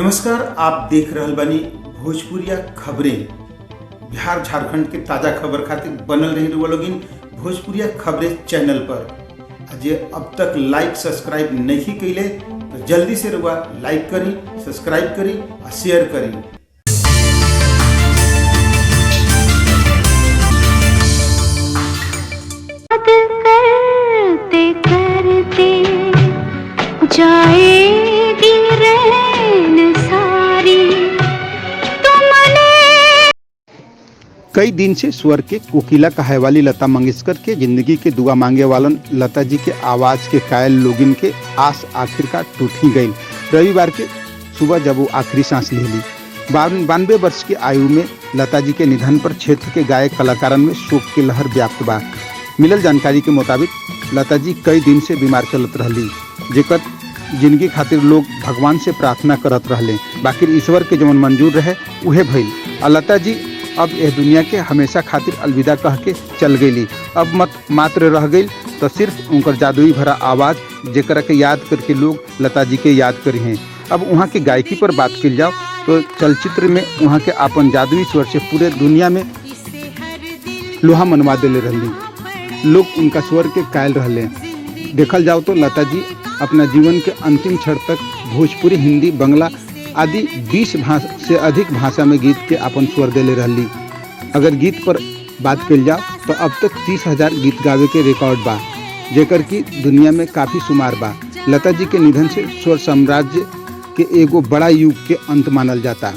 नमस्कार, आप देख रहल बानी भोजपुरिया खबरें। बिहार झारखंड के ताज़ा खबर खातिर बनल रही रुआ लोगिन भोजपुरिया खबरें चैनल पर। अजय अब तक लाइक सब्सक्राइब नहीं कैले तो जल्दी से रुआ लाइक करी, सब्सक्राइब करी और शेयर करी। करते करते जाएगी रैन सारी तुमने। कई दिन से स्वर के कोकिला कहे वाली लता मंगेशकर के जिंदगी के दुआ मांगे वालन लता जी के आवाज के कायल लोगिन के आस आखिरकार टूट ही गई। रविवार के सुबह जब वो आखिरी सांस ले ली, 92 वर्ष की आयु में लता जी के निधन पर क्षेत्र के गायक कलाकारन में शोक की लहर व्याप्त बा। मिलल जानकारी के मुताबिक लता जी कई दिन से बीमार चलत रहली, जेकर जिंदगी खातिर लोग भगवान से प्रार्थना करत रहले, बाकी ईश्वर के जवन मंजूर रहे उहे भइल। और लता जी अब यह दुनिया के हमेशा खातिर अलविदा कह के चल गईली। अब मत मात्र रह गई तो सिर्फ उनकर जादुई भरा आवाज़, जेकरा के याद करके लोग लता जी के याद करी हैं। अब वहाँ के गायकी पर बात की जाओ तो चलचित्र में वहाँ के अपन जादुई स्वर से पूरे दुनिया में लोहा मनवा देले रहली। लोग उनका स्वर के कायल रहले। देखल जाओ तो लता जी अपना जीवन के अंतिम क्षण तक भोजपुरी, हिंदी, बंगला आदि 20 से अधिक भाषा में गीत के अपन स्वर देले रहली। अगर गीत पर बात कल जाओ तो अब तक 30,000 गीत गावे के रिकॉर्ड बा, जेकर की दुनिया में काफ़ी शुमार बा। लता जी के निधन से स्वर साम्राज्य के एगो बड़ा युग के अंत मानल जाता।